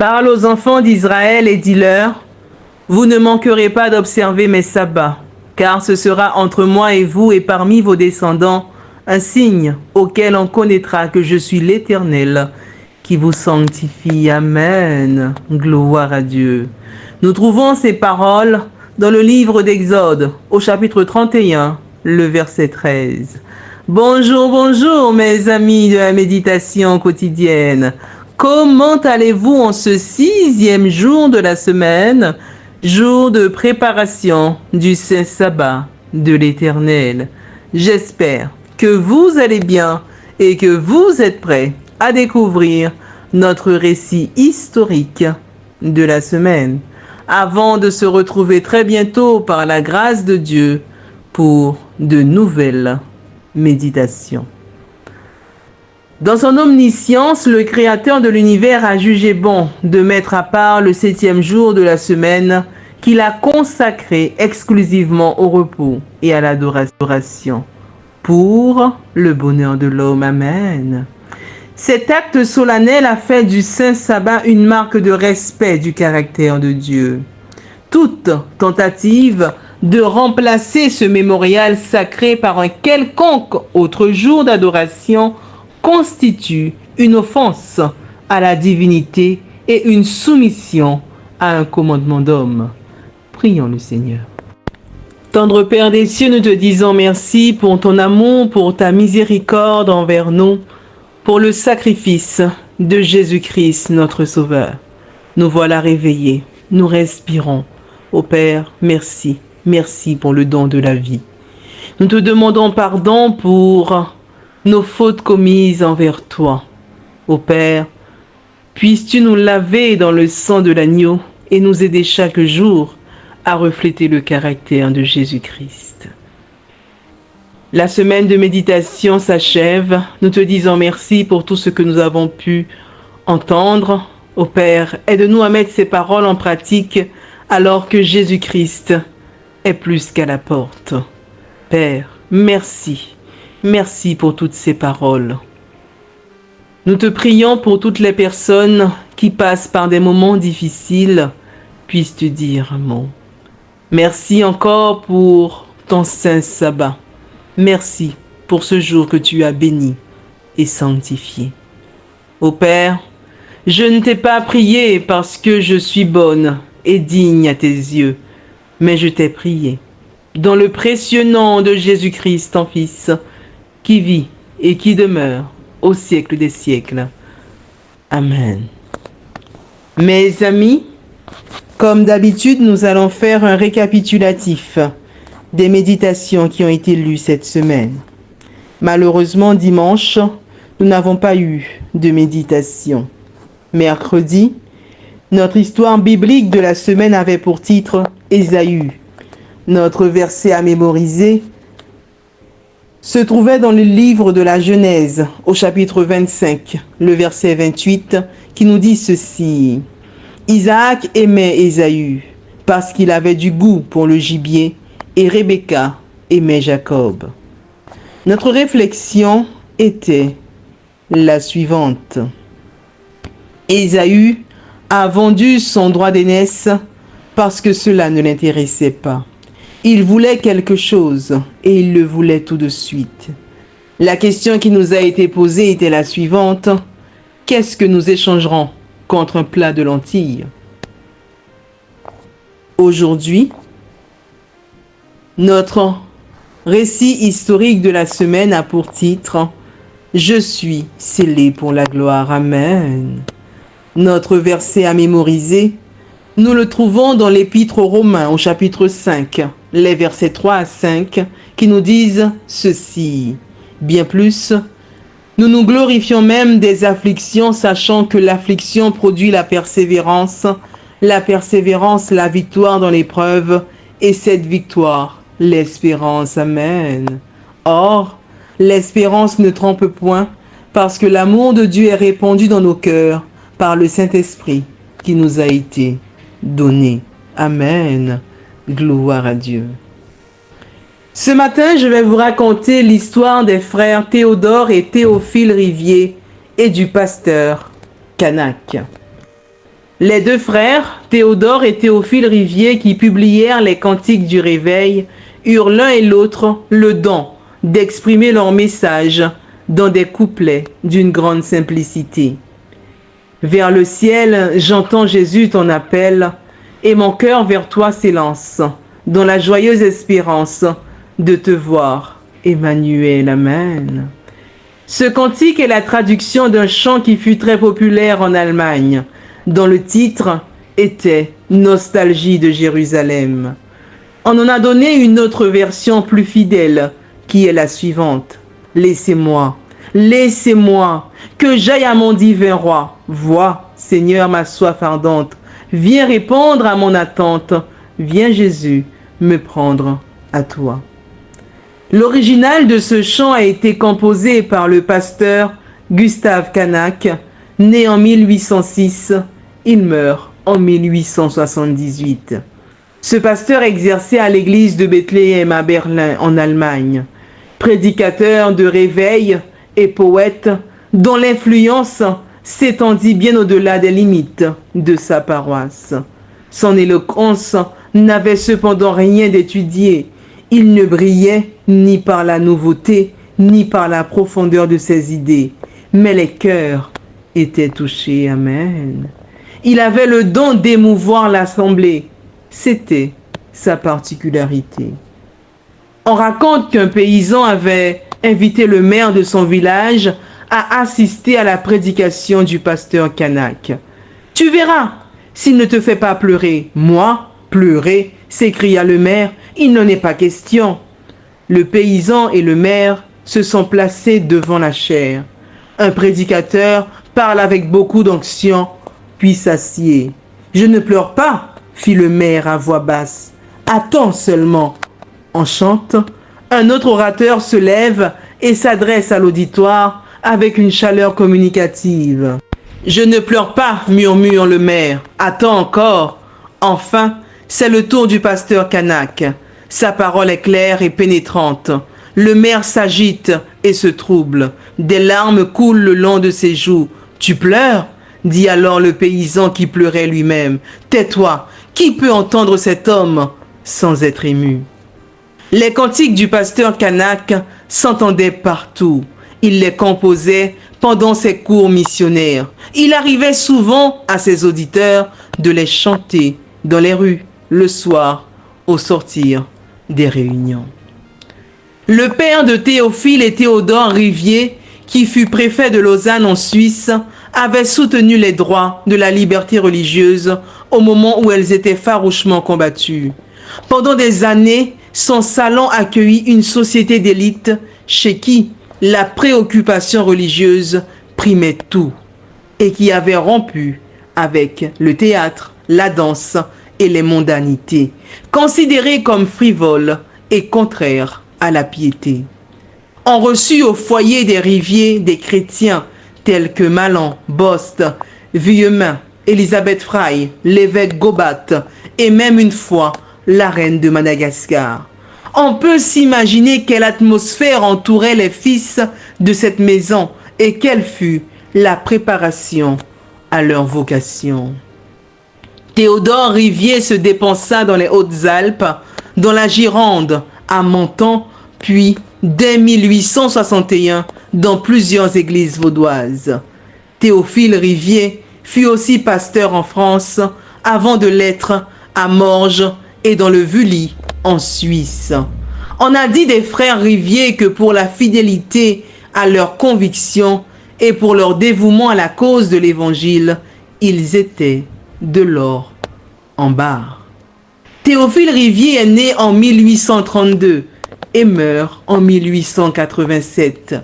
Parle aux enfants d'Israël et dis-leur, vous ne manquerez pas d'observer mes sabbats, car ce sera entre moi et vous et parmi vos descendants un signe auquel on connaîtra que je suis l'Éternel qui vous sanctifie. Amen. Gloire à Dieu. Nous trouvons ces paroles dans le livre d'Exode, au chapitre 31, le verset 13. Bonjour, bonjour mes amis de la méditation quotidienne. Comment allez-vous en ce 6e jour de la semaine, jour de préparation du Saint Sabbat de l'Éternel? J'espère que vous allez bien et que vous êtes prêts à découvrir notre récit historique de la semaine, avant de se retrouver très bientôt par la grâce de Dieu pour de nouvelles méditations. Dans son omniscience, le Créateur de l'univers a jugé bon de mettre à part le 7e jour de la semaine qu'il a consacré exclusivement au repos et à l'adoration pour le bonheur de l'homme. Amen. Cet acte solennel a fait du Saint Sabbat une marque de respect du caractère de Dieu. Toute tentative de remplacer ce mémorial sacré par un quelconque autre jour d'adoration constitue une offense à la divinité et une soumission à un commandement d'homme. Prions le Seigneur. Tendre Père des cieux, nous te disons merci pour ton amour, pour ta miséricorde envers nous, pour le sacrifice de Jésus-Christ, notre Sauveur. Nous voilà réveillés, nous respirons. Ô Père, merci, merci pour le don de la vie. Nous te demandons pardon pour nos fautes commises envers toi. Ô Père, puisses-tu nous laver dans le sang de l'agneau et nous aider chaque jour à refléter le caractère de Jésus-Christ. La semaine de méditation s'achève. Nous te disons merci pour tout ce que nous avons pu entendre. Ô Père, aide-nous à mettre ces paroles en pratique alors que Jésus-Christ est plus qu'à la porte. Père, merci. Merci pour toutes ces paroles. Nous te prions pour toutes les personnes qui passent par des moments difficiles. Puisses-tu dire un mot. Merci encore pour ton Saint Sabbat. Merci pour ce jour que tu as béni et sanctifié. Ô Père, je ne t'ai pas prié parce que je suis bonne et digne à tes yeux, mais je t'ai prié dans le précieux nom de Jésus-Christ, ton Fils, qui vit et qui demeure au siècle des siècles. Amen. Mes amis, comme d'habitude, nous allons faire un récapitulatif des méditations qui ont été lues cette semaine. Malheureusement, dimanche, nous n'avons pas eu de méditation. Mercredi, notre histoire biblique de la semaine avait pour titre Ésaü. Notre verset à mémoriser se trouvait dans le livre de la Genèse, au chapitre 25, le verset 28, qui nous dit ceci. Isaac aimait Ésaü parce qu'il avait du goût pour le gibier et Rebecca aimait Jacob. Notre réflexion était la suivante. Ésaü a vendu son droit d'aînesse parce que cela ne l'intéressait pas. Il voulait quelque chose et il le voulait tout de suite. La question qui nous a été posée était la suivante. Qu'est-ce que nous échangerons contre un plat de lentilles? Aujourd'hui, notre récit historique de la semaine a pour titre « Je suis scellé pour la gloire ». Amen. Notre verset à mémoriser, nous le trouvons dans l'Épître aux Romains au chapitre 5, les versets 3 à 5, qui nous disent ceci. Bien plus, nous nous glorifions même des afflictions, sachant que l'affliction produit la persévérance, la victoire dans l'épreuve, et cette victoire, l'espérance. Amen. Or, l'espérance ne trompe point, parce que l'amour de Dieu est répandu dans nos cœurs par le Saint-Esprit qui nous a été donné. Amen. Gloire à Dieu. Ce matin, je vais vous raconter l'histoire des frères Théodore et Théophile Rivier et du pasteur Canac. Les deux frères, Théodore et Théophile Rivier, qui publièrent les Cantiques du Réveil, eurent l'un et l'autre le don d'exprimer leur message dans des couplets d'une grande simplicité. Vers le ciel, j'entends Jésus ton appel, et mon cœur vers toi s'élance, dans la joyeuse espérance de te voir, Emmanuel. Amen. Ce cantique est la traduction d'un chant qui fut très populaire en Allemagne, dont le titre était Nostalgie de Jérusalem. On en a donné une autre version plus fidèle, qui est la suivante. Laissez-moi, laissez-moi, que j'aille à mon divin roi. Vois, Seigneur, ma soif ardente. Viens répondre à mon attente. Viens, Jésus, me prendre à toi. L'original de ce chant a été composé par le pasteur Gustav Kanak, né en 1806. Il meurt en 1878. Ce pasteur exerçait à l'église de Bethléem à Berlin, en Allemagne. Prédicateur de réveil et poète, dont l'influence s'étendit bien au-delà des limites de sa paroisse. Son éloquence n'avait cependant rien d'étudié. Il ne brillait ni par la nouveauté, ni par la profondeur de ses idées, mais les cœurs étaient touchés. Amen. Il avait le don d'émouvoir l'assemblée. C'était sa particularité. On raconte qu'un paysan avait invité le maire de son village à assister à la prédication du pasteur Kanak. « Tu verras, s'il ne te fait pas pleurer. »« Moi, pleurer ?» s'écria le maire. « Il n'en est pas question. » Le paysan et le maire se sont placés devant la chaire. Un prédicateur parle avec beaucoup d'onction, puis s'assied. « Je ne pleure pas, » fit le maire à voix basse. « Attends seulement. » On chante. Un autre orateur se lève et s'adresse à l'auditoire avec une chaleur communicative. « Je ne pleure pas, » murmure le maire. « Attends encore. » Enfin, c'est le tour du pasteur Kanak. Sa parole est claire et pénétrante. Le maire s'agite et se trouble. Des larmes coulent le long de ses joues. « Tu pleures ?» dit alors le paysan qui pleurait lui-même. « Tais-toi, qui peut entendre cet homme sans être ému ?» Les cantiques du pasteur Kanak s'entendaient partout. Il les composait pendant ses cours missionnaires. Il arrivait souvent à ses auditeurs de les chanter dans les rues, le soir, au sortir des réunions. Le père de Théophile et Théodore Rivier, qui fut préfet de Lausanne en Suisse, avait soutenu les droits de la liberté religieuse au moment où elles étaient farouchement combattues. Pendant des années, son salon accueillit une société d'élite chez qui la préoccupation religieuse primait tout et qui avait rompu avec le théâtre, la danse et les mondanités, considérées comme frivoles et contraires à la piété. On reçut au foyer des Riviers des chrétiens tels que Malan, Bost, Vuillemin, Elisabeth Frey, l'évêque Gobat et même une fois la reine de Madagascar. On peut s'imaginer quelle atmosphère entourait les fils de cette maison et quelle fut la préparation à leur vocation. Théodore Rivier se dépensa dans les Hautes-Alpes, dans la Gironde, à Menton, puis dès 1861 dans plusieurs églises vaudoises. Théophile Rivier fut aussi pasteur en France avant de l'être à Morges et dans le Vully en Suisse. On a dit des frères Rivier que pour la fidélité à leurs convictions et pour leur dévouement à la cause de l'Évangile, ils étaient de l'or en barre. Théophile Rivier est né en 1832 et meurt en 1887.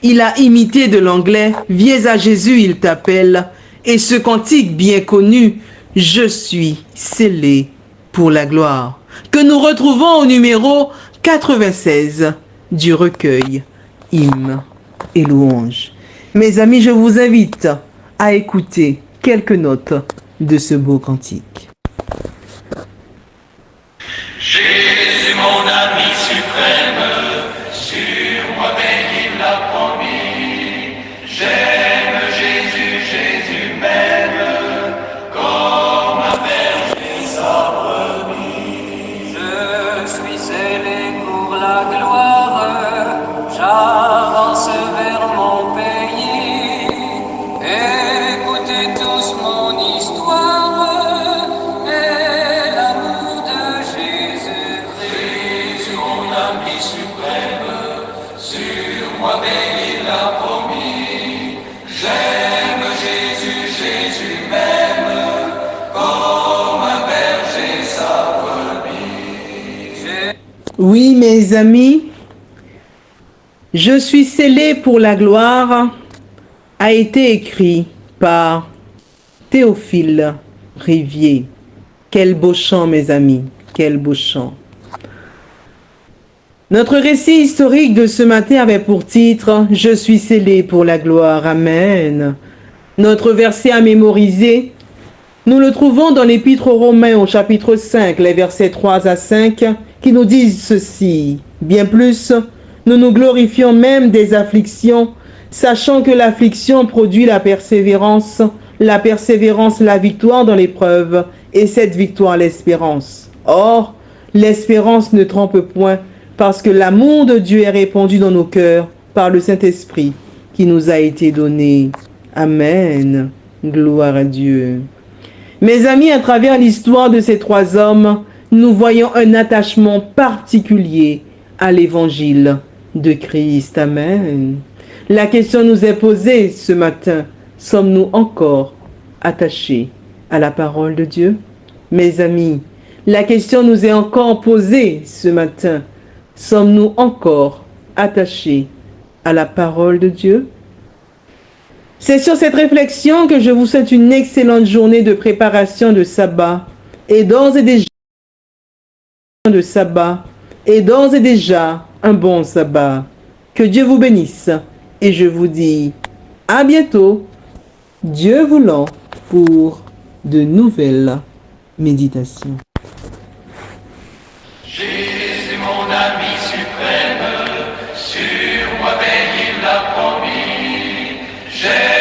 Il a imité de l'anglais « Viens à Jésus, il t'appelle » et ce cantique bien connu « Je suis scellé pour la gloire » que nous retrouvons au numéro 96 du recueil Hymnes et louanges. Mes amis, je vous invite à écouter quelques notes de ce beau cantique. Jésus, mon ami suprême, sur moi veille, il l'a promis. J'aime Jésus, Jésus m'aime, comme Oui, mes amis, je suis scellé pour la gloire a été écrit par Théophile Rivier. Quel beau chant, mes amis, quel beau chant. Notre récit historique de ce matin avait pour titre « Je suis scellé pour la gloire, Amen ». Notre verset à mémoriser, nous le trouvons dans l'Épître aux Romains au chapitre 5, les versets 3 à 5, qui nous disent ceci. Bien plus, nous nous glorifions même des afflictions, sachant que l'affliction produit la persévérance la victoire dans l'épreuve, et cette victoire l'espérance. Or, l'espérance ne trompe point, parce que l'amour de Dieu est répandu dans nos cœurs par le Saint-Esprit qui nous a été donné. Amen. Gloire à Dieu. Mes amis, à travers l'histoire de ces trois hommes, nous voyons un attachement particulier à l'évangile de Christ. Amen. La question nous est posée ce matin. Sommes-nous encore attachés à la parole de Dieu? Mes amis, la question nous est encore posée ce matin. Sommes-nous encore attachés à la parole de Dieu? C'est sur cette réflexion que je vous souhaite une excellente journée de préparation de sabbat et d'ores et déjà un bon sabbat. Que Dieu vous bénisse et je vous dis à bientôt, Dieu voulant, pour de nouvelles méditations. Jésus, mon ami suprême, sur moi veille, il l'a promis. J'ai